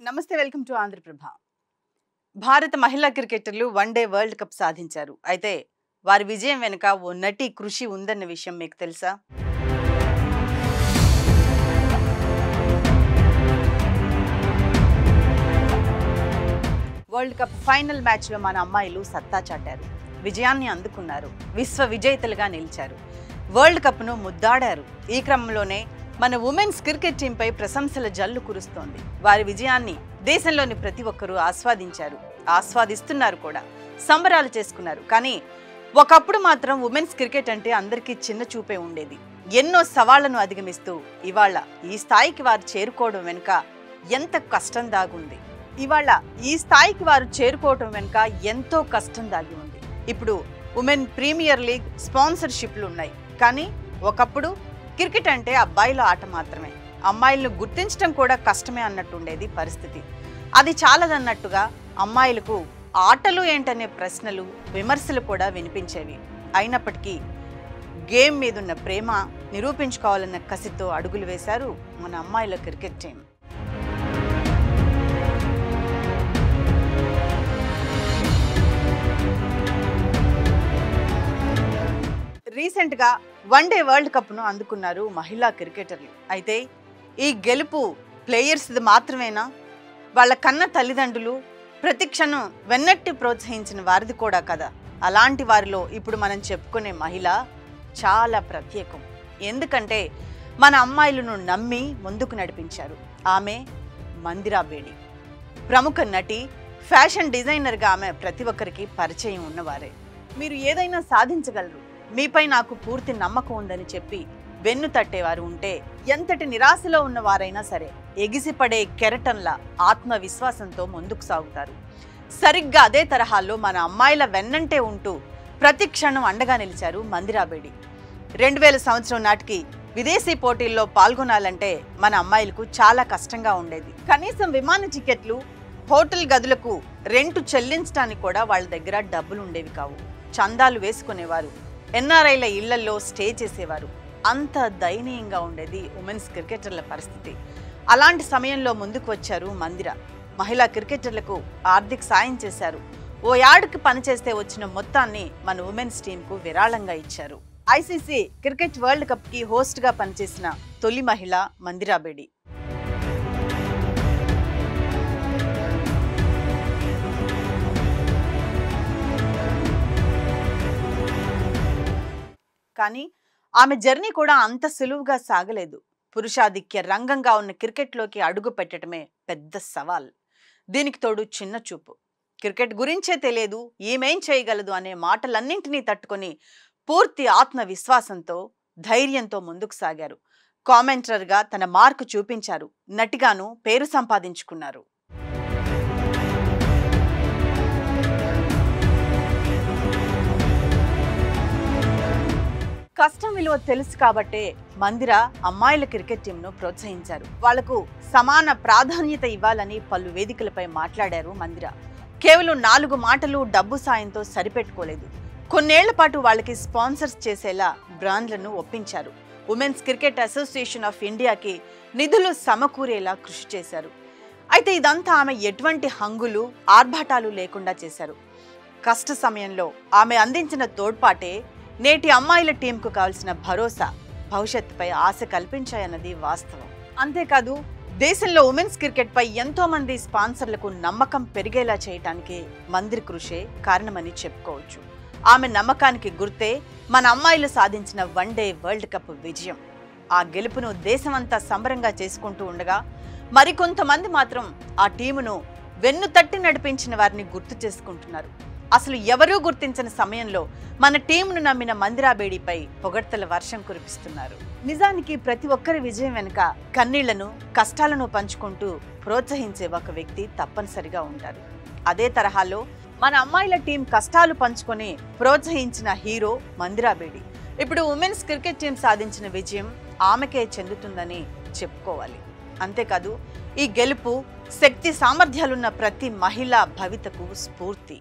నమస్తే, welcome to Andhraprabha. భారత మహిళా క్రికెటర్లు వన్డే వరల్డ్ కప్ సాధించారు. అయితే వారి విజయం వెనుక ఓ నటి కృషి ఉందన్న విషయం మీకు తెలుసా? వరల్డ్ కప్ ఫైనల్ మ్యాచ్లో మన అమ్మాయిలు సత్తా చాటారు, విజయాన్ని అందుకున్నారు, విశ్వ విజేతలుగా నిలిచారు, వరల్డ్ కప్ను ముద్దాడారు. ఈ క్రమంలోనే మన ఉమెన్స్ క్రికెట్ టీంపై ప్రశంసల జల్లు కురుస్తోంది. వారి విజయాన్ని దేశంలోని ప్రతి ఒక్కరూ ఆస్వాదిస్తున్నారు కూడా, సంబరాలు చేసుకున్నారు. కానీ ఒకప్పుడు మాత్రం ఉమెన్స్ క్రికెట్ అంటే అందరికీ చిన్న చూపే ఉండేది. ఎన్నో సవాళ్లను అధిగమిస్తూ ఇవాళ ఈ స్థాయికి వారు చేరుకోవడం వెనుక ఎంత కష్టం దాగుంది. ఎంతో కష్టం దాగి ఉంది. ఇప్పుడు ఉమెన్ ప్రీమియర్ లీగ్ స్పాన్సర్షిప్లు ఉన్నాయి. కానీ ఒకప్పుడు క్రికెట్ అంటే అబ్బాయిల ఆట మాత్రమే, అమ్మాయిలను గుర్తించడం కూడా కష్టమే అన్నట్టుండేది పరిస్థితి. అది చాలదన్నట్టుగా అమ్మాయిలకు ఆటలు ఏంటనే ప్రశ్నలు, విమర్శలు కూడా వినిపించేవి. అయినప్పటికీ గేమ్ మీదున్న ప్రేమ నిరూపించుకోవాలన్న కసితో అడుగులు వేశారు మన అమ్మాయిల క్రికెట్ టీం. రీసెంట్గా వన్డే వరల్డ్ కప్ను అందుకున్నారు మహిళా క్రికెటర్లు. అయితే ఈ గెలుపు ప్లేయర్స్ది మాత్రమేనా? వాళ్ళ కన్న తల్లిదండ్రులు ప్రతి క్షణం వెన్నట్టి ప్రోత్సహించిన వారిది కూడా కదా. అలాంటి వారిలో ఇప్పుడు మనం చెప్పుకునే మహిళ చాలా ప్రత్యేకం. ఎందుకంటే మన అమ్మాయిలను నమ్మి ముందుకు నడిపించారు. ఆమె మందిరా బేడి. ప్రముఖ నటి, ఫ్యాషన్ డిజైనర్గా ఆమె ప్రతి ఒక్కరికి పరిచయం ఉన్నవారే. మీరు ఏదైనా సాధించగలరు, మీపై నాకు పూర్తి నమ్మకం ఉందని చెప్పి వెన్ను తట్టేవారు ఉంటే ఎంతటి నిరాశలో ఉన్నవారైనా సరే ఎగిసిపడే కెరటంలా ఆత్మవిశ్వాసంతో ముందుకు సాగుతారు. సరిగ్గా అదే తరహాలో మన అమ్మాయిల వెన్నంటే ఉంటూ ప్రతి క్షణం అండగా నిలిచారు మందిరా బేడి. 2000 సంవత్సరం నాటికి విదేశీ పోటీల్లో పాల్గొనాలంటే మన అమ్మాయిలకు చాలా కష్టంగా ఉండేది. కనీసం విమాన టికెట్లు, హోటల్ గదులకు రెంటు చెల్లించడానికి కూడా వాళ్ళ దగ్గర డబ్బులు ఉండేవి కావు. చందాలు వేసుకునేవారు, ఎన్ఆర్ఐల ఇళ్లలో స్టే చేసేవారు. అంత దయనీయంగా ఉండేది ఉమెన్స్ క్రికెటర్ల పరిస్థితి. అలాంటి సమయంలో ముందుకు వచ్చారు మందిరా. మహిళా క్రికెటర్లకు ఆర్థిక సాయం చేశారు. ఓ యార్డుకి పనిచేస్తే వచ్చిన మొత్తాన్ని మన ఉమెన్స్ టీంకు విరాళంగా ఇచ్చారు. ఐసీసీ క్రికెట్ వరల్డ్ కప్కి హోస్ట్గా పనిచేసిన తొలి మహిళ మందిరా బేడి. కానీ ఆమె జర్నీ కూడా అంత సులువుగా సాగలేదు. పురుషాధిక్య రంగంగా ఉన్న క్రికెట్లోకి అడుగు పెట్టడమే పెద్ద సవాల్. దీనికి తోడు చిన్న చూపు. క్రికెట్ గురించే తెలియదు, ఏమేం చేయగలదు అనే మాటలన్నింటినీ తట్టుకొని పూర్తి ఆత్మవిశ్వాసంతో, ధైర్యంతో ముందుకు సాగారు. కామెంటర్గా తన మార్కు చూపించారు. నటిగాను పేరు సంపాదించుకున్నారు. కష్టం విలువ తెలుసు కాబట్టే మందిరా అమ్మాయిల క్రికెట్ టీంను ప్రోత్సహించారు. వాళ్లకు సమాన ప్రాధాన్యత ఇవ్వాలని పలు వేదికలపై మాట్లాడారు మందిరా. కేవలం 4 మాటలు, డబ్బు సాయంతో సరిపెట్టుకోలేదు. కొన్నేళ్ల పాటు వాళ్ళకి స్పాన్సర్స్ చేసేలా బ్రాండ్లను ఒప్పించారు. ఉమెన్స్ క్రికెట్ అసోసియేషన్ ఆఫ్ ఇండియాకి నిధులు సమకూరేలా కృషి చేశారు. అయితే ఇదంతా ఆమె ఎటువంటి హంగులు, ఆర్భాటాలు లేకుండా చేశారు. కష్ట సమయంలో ఆమె అందించిన తోడ్పాటే నేటి అమ్మాయిల టీంకు కావాల్సిన భరోసా, భవిష్యత్తుపై ఆశ కల్పించాయన్నది వాస్తవం. అంతేకాదు దేశంలో ఉమెన్స్ క్రికెట్ పై ఎంతో మంది స్పాన్సర్లకు నమ్మకం పెరిగేలా చేయటానికి మందిర్ కృషే కారణమని చెప్పుకోవచ్చు. ఆమె నమ్మకానికి గుర్తే మన అమ్మాయిలు సాధించిన వన్డే వరల్డ్ కప్ విజయం. ఆ గెలుపును దేశమంతా సంబరంగా చేసుకుంటూ ఉండగా మరికొంతమంది మాత్రం ఆ టీమును వెన్ను తట్టి నడిపించిన వారిని గుర్తు చేసుకుంటున్నారు. అసలు ఎవరూ గుర్తించని సమయంలో మన టీంను నమ్మిన మందిరా బేడిపై పొగడ్తల వర్షం కురిపిస్తున్నారు. నిజానికి ప్రతి ఒక్కరి విజయం వెనుక కన్నీళ్లను, కష్టాలను పంచుకుంటూ ప్రోత్సహించే ఒక వ్యక్తి తప్పనిసరిగా ఉంటారు. అదే తరహాలో మన అమ్మాయిల టీం కష్టాలు పంచుకొని ప్రోత్సహించిన హీరో మందిరా బేడి. ఇప్పుడు ఉమెన్స్ క్రికెట్ టీం సాధించిన విజయం ఆమెకే చెందుతుందని చెప్పుకోవాలి. అంతేకాదు ఈ గెలుపు శక్తి సామర్థ్యాలున్న ప్రతి మహిళా భవితకు స్ఫూర్తి.